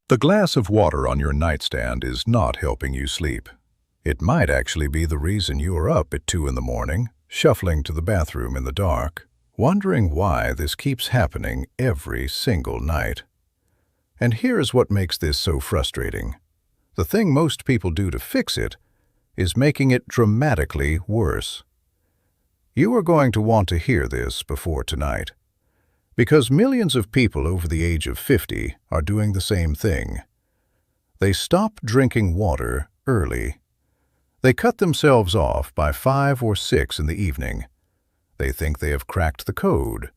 The glass of water on your nightstand is not helping you sleep. It might actually be the reason you are up at 2 in the morning, shuffling to the bathroom in the dark, wondering why this keeps happening every single night. And here's what makes this so frustrating. The thing most people do to fix it is making it dramatically worse. You are going to want to hear this before tonight, because millions of people over the age of 50 are doing the same thing. They stop drinking water early. They cut themselves off by 5 or 6 in the evening. They think they have cracked the code.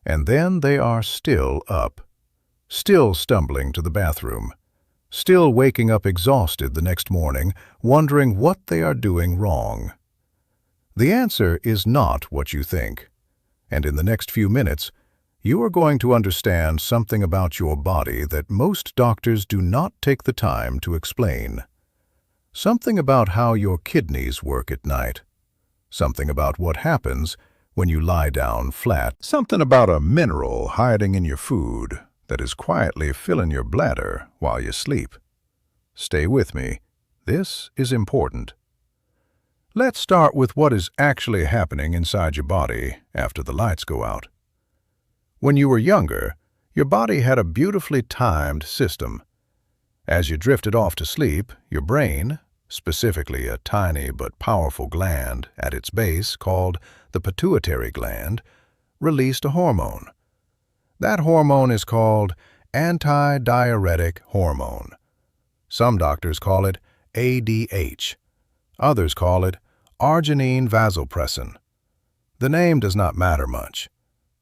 And then they are still up, still stumbling to the bathroom, still waking up exhausted the next morning, wondering what they are doing wrong. The answer is not what you think. And in the next few minutes, you are going to understand something about your body that most doctors do not take the time to explain. Something about how your kidneys work at night. Something about what happens when you lie down flat. Something about a mineral hiding in your food that is quietly filling your bladder while you sleep. Stay with me. This is important. Let's start with what is actually happening inside your body after the lights go out. When you were younger, your body had a beautifully timed system. As you drifted off to sleep, your brain, specifically a tiny but powerful gland at its base called the pituitary gland, released a hormone. That hormone is called antidiuretic hormone. Some doctors call it ADH. Others call it arginine vasopressin. The name does not matter much.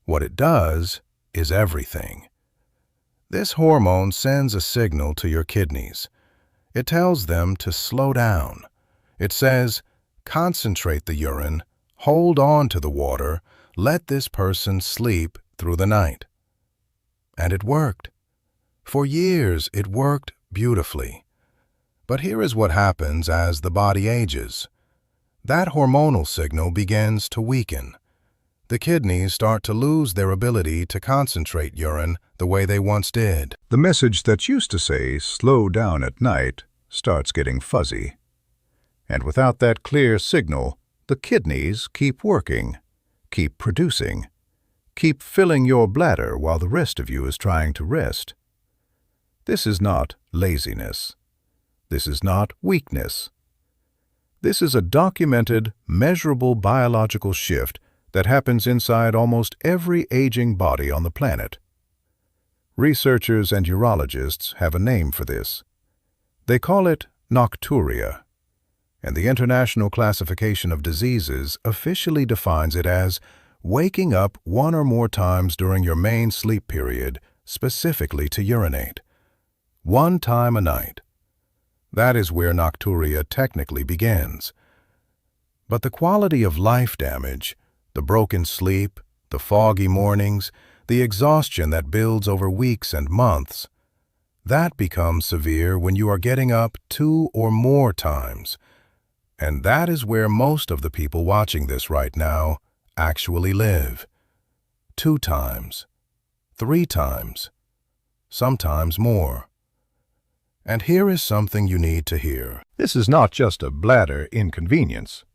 What it does is everything. This hormone sends a signal to your kidneys. It tells them to slow down. It says, concentrate the urine, hold on to the water, let this person sleep through the night. And it worked. For years, it worked beautifully. But here is what happens as the body ages. That hormonal signal begins to weaken. The kidneys start to lose their ability to concentrate urine the way they once did. The message that used to say, slow down at night, starts getting fuzzy. And without that clear signal, the kidneys keep working, keep producing, keep filling your bladder while the rest of you is trying to rest. This is not laziness. This is not weakness. This is a documented, measurable biological shift that happens inside almost every aging body on the planet. Researchers and urologists have a name for this. They call it Nocturia, and the International Classification of Diseases officially defines it as waking up 1 or more times during your main sleep period, specifically to urinate. 1 time a night. That is where Nocturia technically begins. But the quality of life damage, the broken sleep, the foggy mornings, the exhaustion that builds over weeks and months, that becomes severe when you are getting up 2 or more times. And that is where most of the people watching this right now actually live. 2 times, 3 times, sometimes more. And here is something you need to hear. This is not just a bladder inconvenience.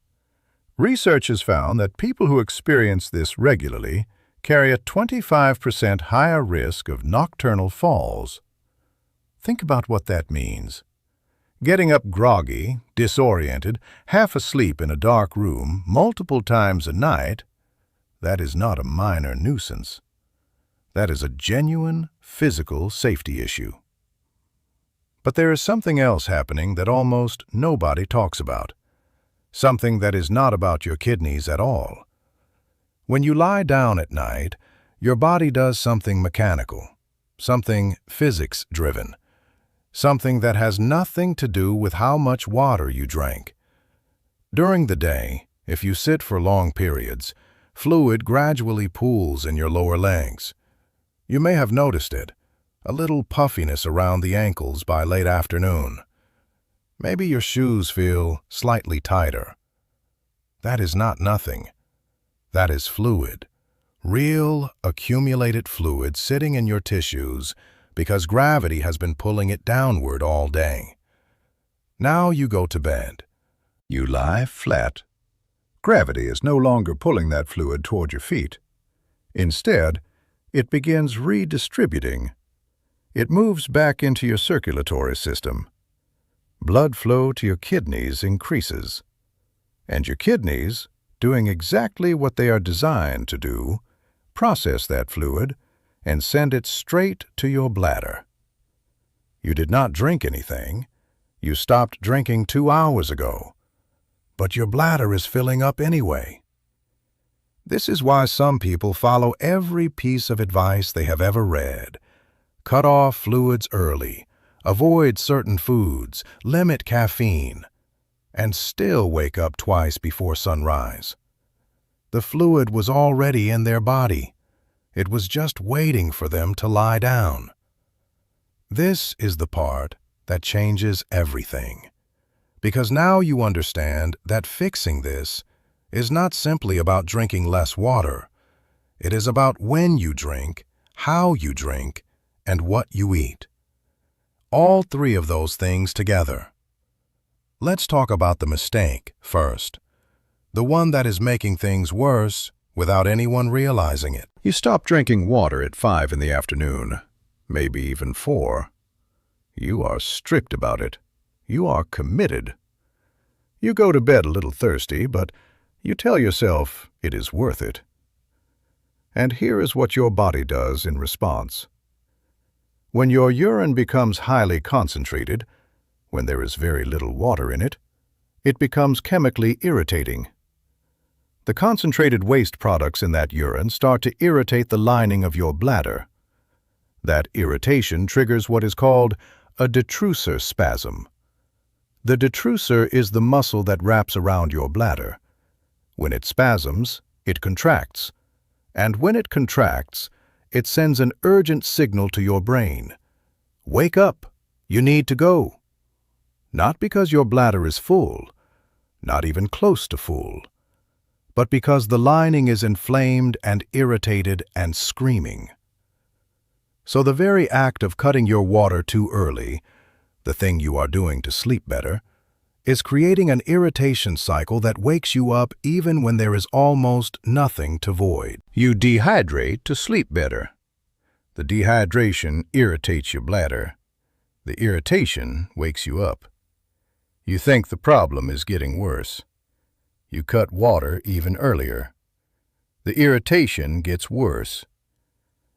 Research has found that people who experience this regularly carry a 25% higher risk of nocturnal falls. Think about what that means. Getting up groggy, disoriented, half asleep in a dark room multiple times a night, that is not a minor nuisance. That is a genuine physical safety issue. But there is something else happening that almost nobody talks about. Something that is not about your kidneys at all. When you lie down at night, your body does something mechanical, something physics-driven, something that has nothing to do with how much water you drank. During the day, if you sit for long periods, fluid gradually pools in your lower legs. You may have noticed it, a little puffiness around the ankles by late afternoon. Maybe your shoes feel slightly tighter. That is not nothing. That is fluid. Real, accumulated fluid sitting in your tissues, because gravity has been pulling it downward all day. Now you go to bed. You lie flat. Gravity is no longer pulling that fluid toward your feet. Instead, it begins redistributing. It moves back into your circulatory system. Blood flow to your kidneys increases. And your kidneys, doing exactly what they are designed to do, process that fluid and send it straight to your bladder. You did not drink anything. You stopped drinking 2 hours ago. But your bladder is filling up anyway. This is why some people follow every piece of advice they have ever read. Cut off fluids early, avoid certain foods, limit caffeine, and still wake up twice before sunrise. The fluid was already in their body. It was just waiting for them to lie down. This is the part that changes everything. Because now you understand that fixing this is not simply about drinking less water. It is about when you drink, how you drink, and what you eat. All three of those things together. Let's talk about the mistake first. The one that is making things worse without anyone realizing it. You stop drinking water at 5 in the afternoon, maybe even 4. You are strict about it. You are committed. You go to bed a little thirsty, but you tell yourself it is worth it. And here is what your body does in response. When your urine becomes highly concentrated, when there is very little water in it, it becomes chemically irritating. The concentrated waste products in that urine start to irritate the lining of your bladder. That irritation triggers what is called a detrusor spasm. The detrusor is the muscle that wraps around your bladder. When it spasms, it contracts. And when it contracts, it sends an urgent signal to your brain. Wake up! You need to go. Not because your bladder is full, not even close to full, but because the lining is inflamed and irritated and screaming. So the very act of cutting your water too early, the thing you are doing to sleep better, is creating an irritation cycle that wakes you up even when there is almost nothing to void. You dehydrate to sleep better. The dehydration irritates your bladder. The irritation wakes you up. You think the problem is getting worse. You cut water even earlier. The irritation gets worse.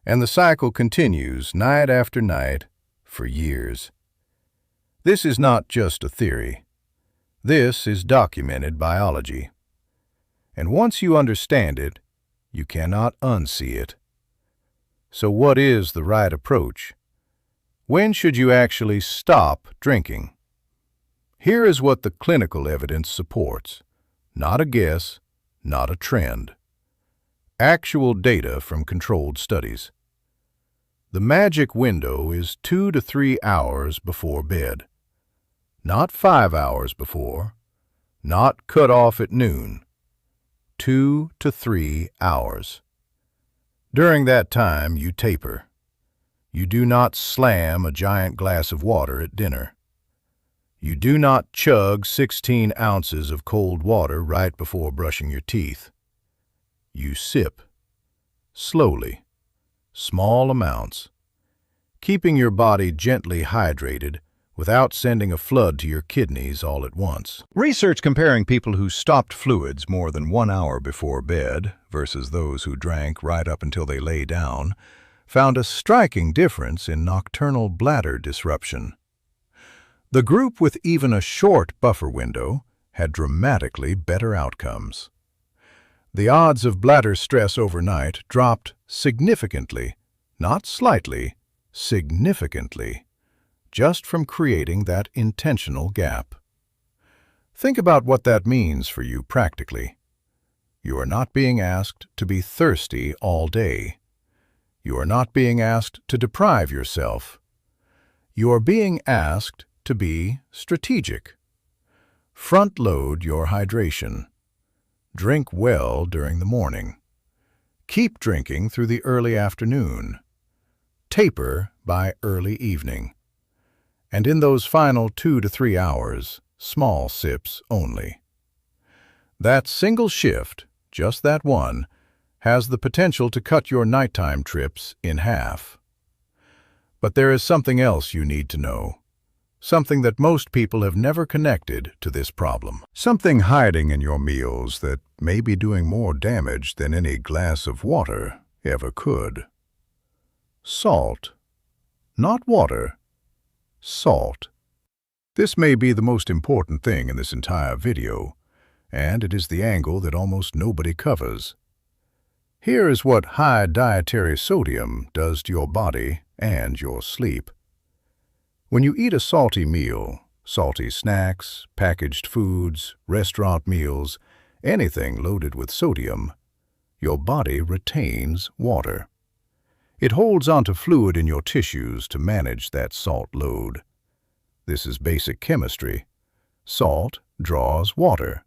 And the cycle continues night after night for years. This is not just a theory. This is documented biology. And once you understand it, you cannot unsee it. So what is the right approach? When should you actually stop drinking? Here is what the clinical evidence supports. Not a guess, not a trend. Actual data from controlled studies. The magic window is 2 to 3 hours before bed. Not 5 hours before, not cut off at noon. 2 to 3 hours. During that time, you taper. You do not slam a giant glass of water at dinner. You do not chug 16 ounces of cold water right before brushing your teeth. You sip, slowly, small amounts, keeping your body gently hydrated without sending a flood to your kidneys all at once. Research comparing people who stopped fluids more than 1 hour before bed versus those who drank right up until they lay down found a striking difference in nocturnal bladder disruption. The group with even a short buffer window had dramatically better outcomes. The odds of bladder stress overnight dropped significantly, not slightly, significantly, just from creating that intentional gap. Think about what that means for you practically. You are not being asked to be thirsty all day. You are not being asked to deprive yourself. You are being asked to be strategic. Front-load your hydration. Drink well during the morning. Keep drinking through the early afternoon. Taper by early evening. And in those final 2 to 3 hours, small sips only. That single shift, just that one, has the potential to cut your nighttime trips in half. But there is something else you need to know. Something that most people have never connected to this problem. Something hiding in your meals that may be doing more damage than any glass of water ever could. Salt. Not water. Salt. This may be the most important thing in this entire video, and it is the angle that almost nobody covers. Here is what high dietary sodium does to your body and your sleep. When you eat a salty meal, salty snacks, packaged foods, restaurant meals, anything loaded with sodium, your body retains water. It holds onto fluid in your tissues to manage that salt load. This is basic chemistry. Salt draws water.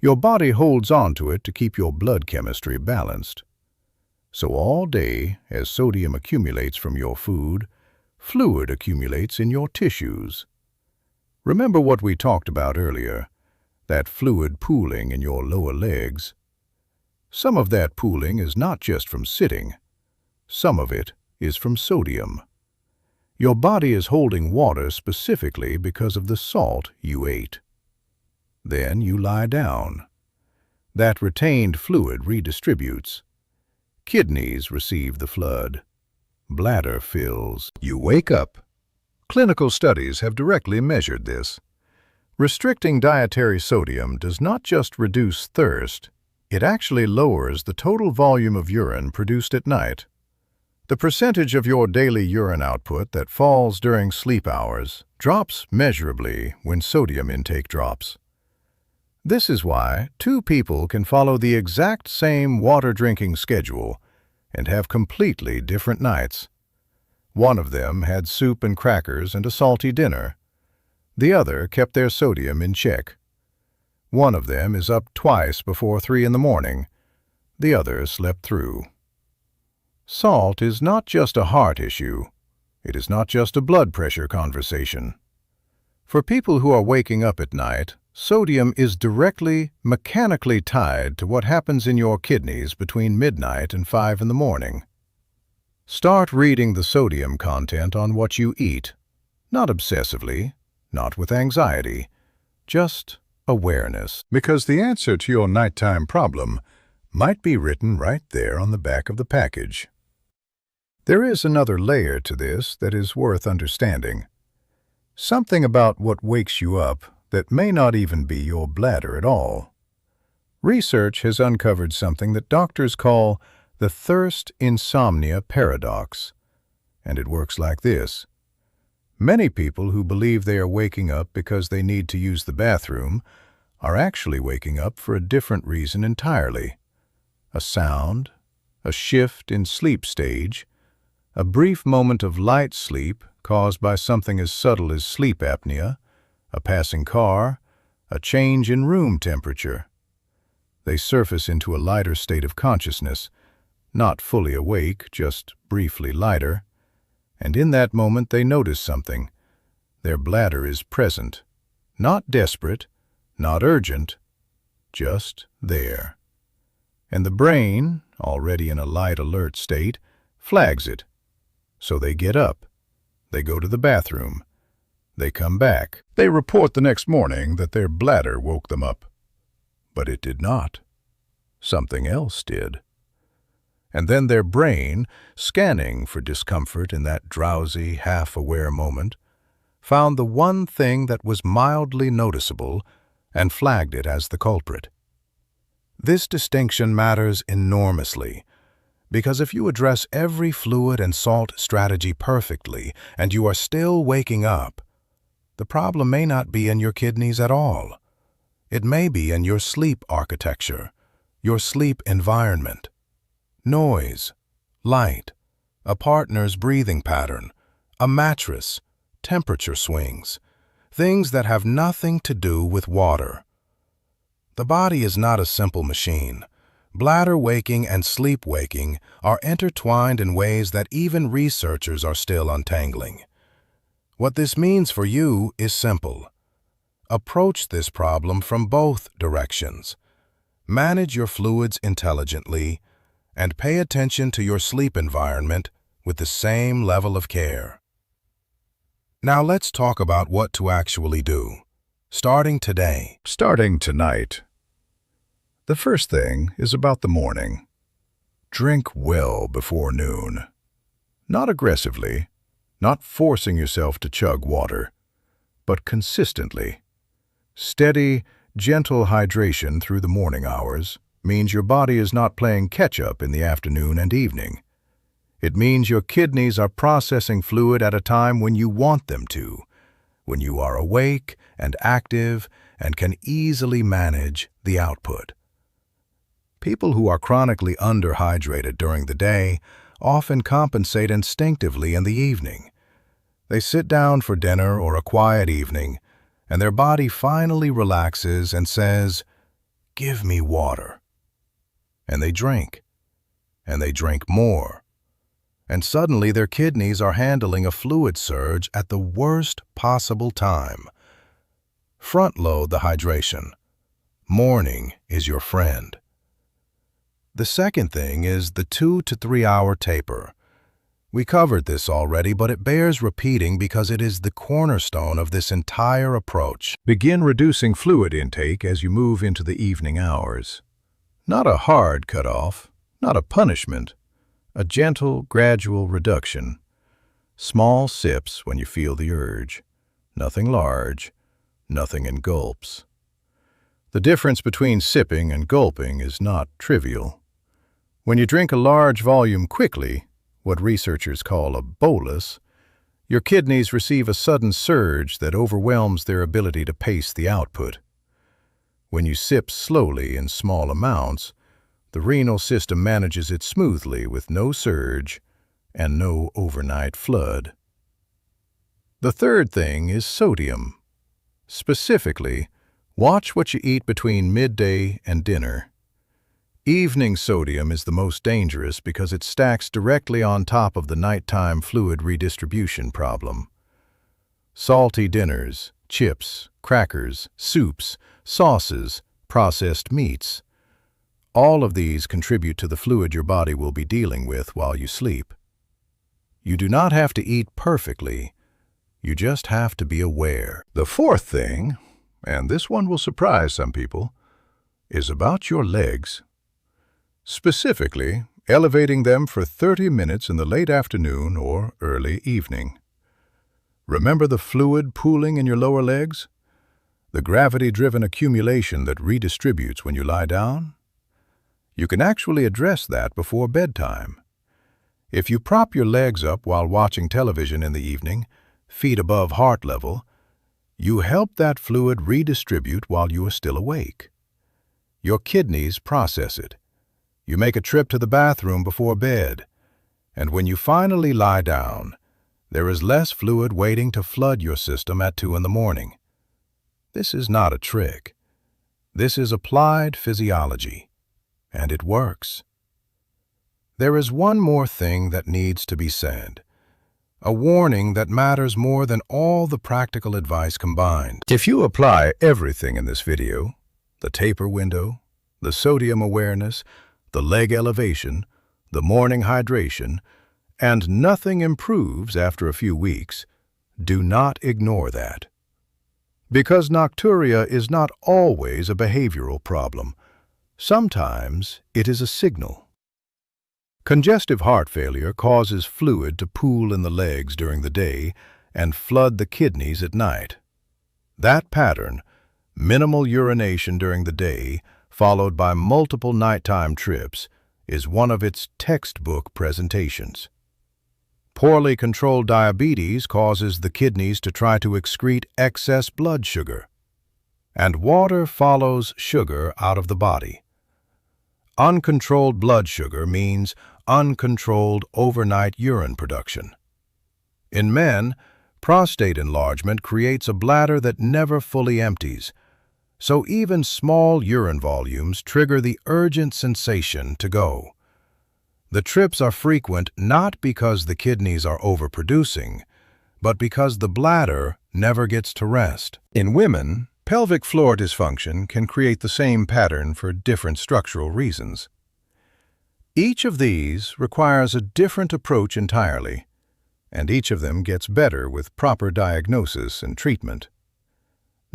Your body holds onto it to keep your blood chemistry balanced. So all day, as sodium accumulates from your food, fluid accumulates in your tissues. Remember what we talked about earlier, that fluid pooling in your lower legs. Some of that pooling is not just from sitting. Some of it is from sodium. Your body is holding water specifically because of the salt you ate. Then you lie down. That retained fluid redistributes. Kidneys receive the flood. Bladder fills. You wake up. Clinical studies have directly measured this. Restricting dietary sodium does not just reduce thirst, it actually lowers the total volume of urine produced at night. The percentage of your daily urine output that falls during sleep hours drops measurably when sodium intake drops. This is why two people can follow the exact same water drinking schedule and have completely different nights. One of them had soup and crackers and a salty dinner. The other kept their sodium in check. One of them is up twice before 3 in the morning. The other slept through. Salt is not just a heart issue. It is not just a blood pressure conversation. For people who are waking up at night, sodium is directly, mechanically tied to what happens in your kidneys between midnight and 5 in the morning. Start reading the sodium content on what you eat. Not obsessively, not with anxiety, just awareness. Because the answer to your nighttime problem might be written right there on the back of the package. There is another layer to this that is worth understanding. Something about what wakes you up that may not even be your bladder at all. Research has uncovered something that doctors call the Thirst-Insomnia Paradox, and it works like this. Many people who believe they are waking up because they need to use the bathroom are actually waking up for a different reason entirely. A sound, a shift in sleep stage, a brief moment of light sleep caused by something as subtle as sleep apnea, a passing car, a change in room temperature. They surface into a lighter state of consciousness, not fully awake, just briefly lighter, and in that moment they notice something. Their bladder is present, not desperate, not urgent, just there. And the brain, already in a light alert state, flags it. So they get up. They go to the bathroom. They come back. They report the next morning that their bladder woke them up. But it did not. Something else did. And then their brain, scanning for discomfort in that drowsy, half-aware moment, found the one thing that was mildly noticeable and flagged it as the culprit. This distinction matters enormously, because if you address every fluid and salt strategy perfectly and you are still waking up, the problem may not be in your kidneys at all. It may be in your sleep architecture, your sleep environment. Noise, light, a partner's breathing pattern, a mattress, temperature swings, things that have nothing to do with water. The body is not a simple machine. Bladder waking and sleep waking are intertwined in ways that even researchers are still untangling. What this means for you is simple. Approach this problem from both directions. Manage your fluids intelligently and pay attention to your sleep environment with the same level of care. Now let's talk about what to actually do, starting today. Starting tonight. The first thing is about the morning. Drink well before noon. Not aggressively, not forcing yourself to chug water, but consistently. Steady, gentle hydration through the morning hours means your body is not playing catch-up in the afternoon and evening. It means your kidneys are processing fluid at a time when you want them to, when you are awake and active and can easily manage the output. People who are chronically underhydrated during the day often compensate instinctively in the evening. They sit down for dinner or a quiet evening, and their body finally relaxes and says, "Give me water." And they drink more. And suddenly their kidneys are handling a fluid surge at the worst possible time. Front-load the hydration. Morning is your friend. The second thing is the 2 to 3 hour taper. We covered this already, but it bears repeating because it is the cornerstone of this entire approach. Begin reducing fluid intake as you move into the evening hours. Not a hard cutoff, not a punishment, a gentle, gradual reduction. Small sips when you feel the urge. Nothing large, nothing in gulps. The difference between sipping and gulping is not trivial. When you drink a large volume quickly, what researchers call a bolus, your kidneys receive a sudden surge that overwhelms their ability to pace the output. When you sip slowly in small amounts, the renal system manages it smoothly with no surge and no overnight flood. The third thing is sodium. Specifically, watch what you eat between midday and dinner. Evening sodium is the most dangerous because it stacks directly on top of the nighttime fluid redistribution problem. Salty dinners, chips, crackers, soups, sauces, processed meats. All of these contribute to the fluid your body will be dealing with while you sleep. You do not have to eat perfectly, you just have to be aware. The fourth thing, and this one will surprise some people, is about your legs. Specifically, elevating them for 30 minutes in the late afternoon or early evening. Remember the fluid pooling in your lower legs? The gravity-driven accumulation that redistributes when you lie down? You can actually address that before bedtime. If you prop your legs up while watching television in the evening, feet above heart level, you help that fluid redistribute while you are still awake. Your kidneys process it. You make a trip to the bathroom before bed, and when you finally lie down, there is less fluid waiting to flood your system at 2 in the morning. This is not a trick. This is applied physiology, and it works. There is one more thing that needs to be said, a warning that matters more than all the practical advice combined. If you apply everything in this video, the taper window, the sodium awareness, the leg elevation, the morning hydration, and nothing improves after a few weeks, do not ignore that. Because nocturia is not always a behavioral problem. Sometimes it is a signal. Congestive heart failure causes fluid to pool in the legs during the day and flood the kidneys at night. That pattern, minimal urination during the day, followed by multiple nighttime trips, is one of its textbook presentations. Poorly controlled diabetes causes the kidneys to try to excrete excess blood sugar, and water follows sugar out of the body. Uncontrolled blood sugar means uncontrolled overnight urine production. In men, prostate enlargement creates a bladder that never fully empties, So even small urine volumes trigger the urgent sensation to go. The trips are frequent not because the kidneys are overproducing, but because the bladder never gets to rest. In women, pelvic floor dysfunction can create the same pattern for different structural reasons. Each of these requires a different approach entirely, and each of them gets better with proper diagnosis and treatment.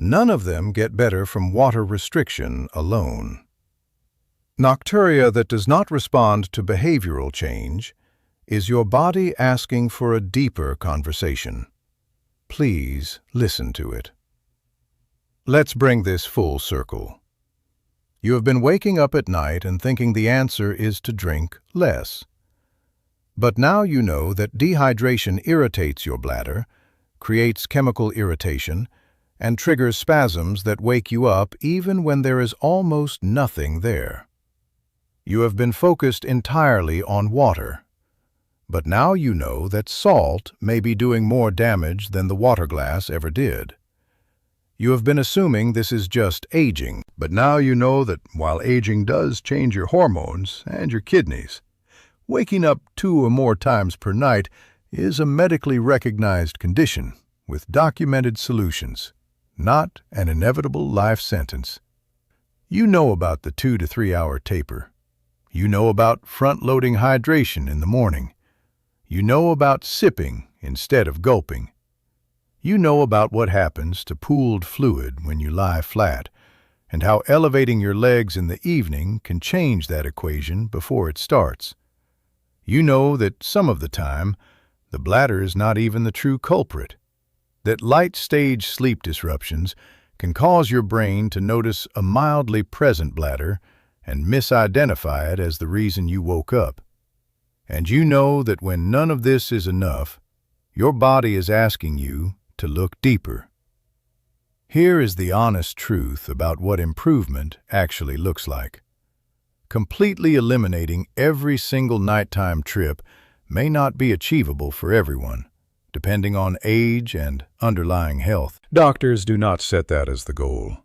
None of them get better from water restriction alone. Nocturia that does not respond to behavioral change is your body asking for a deeper conversation. Please listen to it. Let's bring this full circle. You have been waking up at night and thinking the answer is to drink less. But now you know that dehydration irritates your bladder, creates chemical irritation, and triggers spasms that wake you up even when there is almost nothing there. You have been focused entirely on water. But now you know that salt may be doing more damage than the water glass ever did. You have been assuming this is just aging, but now you know that while aging does change your hormones and your kidneys, waking up 2 or more times per night is a medically recognized condition with documented solutions, not an inevitable life sentence. You know about the 2 to 3 hour taper. You know about front-loading hydration in the morning. You know about sipping instead of gulping. You know about what happens to pooled fluid when you lie flat, and how elevating your legs in the evening can change that equation before it starts. You know that some of the time, the bladder is not even the true culprit, that light-stage sleep disruptions can cause your brain to notice a mildly present bladder and misidentify it as the reason you woke up. And you know that when none of this is enough, your body is asking you to look deeper. Here is the honest truth about what improvement actually looks like. Completely eliminating every single nighttime trip may not be achievable for everyone, depending on age and underlying health. Doctors do not set that as the goal.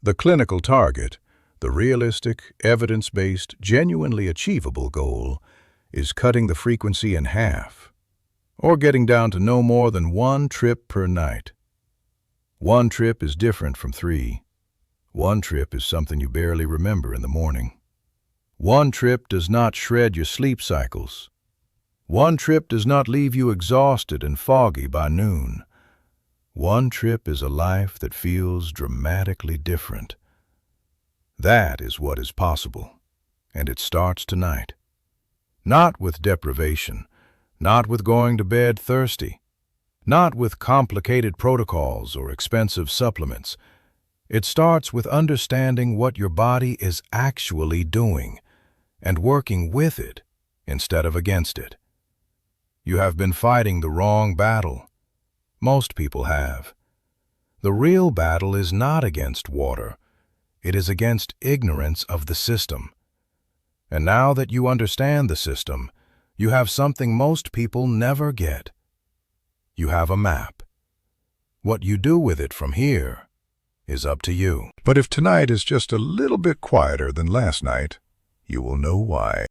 The clinical target, the realistic, evidence-based, genuinely achievable goal, is cutting the frequency in half, or getting down to no more than 1 trip per night. 1 trip is different from 3. 1 trip is something you barely remember in the morning. 1 trip does not shred your sleep cycles. 1 trip does not leave you exhausted and foggy by noon. 1 trip is a life that feels dramatically different. That is what is possible, and it starts tonight. Not with deprivation, not with going to bed thirsty, not with complicated protocols or expensive supplements. It starts with understanding what your body is actually doing and working with it instead of against it. You have been fighting the wrong battle. Most people have. The real battle is not against water. It is against ignorance of the system. And now that you understand the system, you have something most people never get. You have a map. What you do with it from here is up to you. But if tonight is just a little bit quieter than last night, you will know why.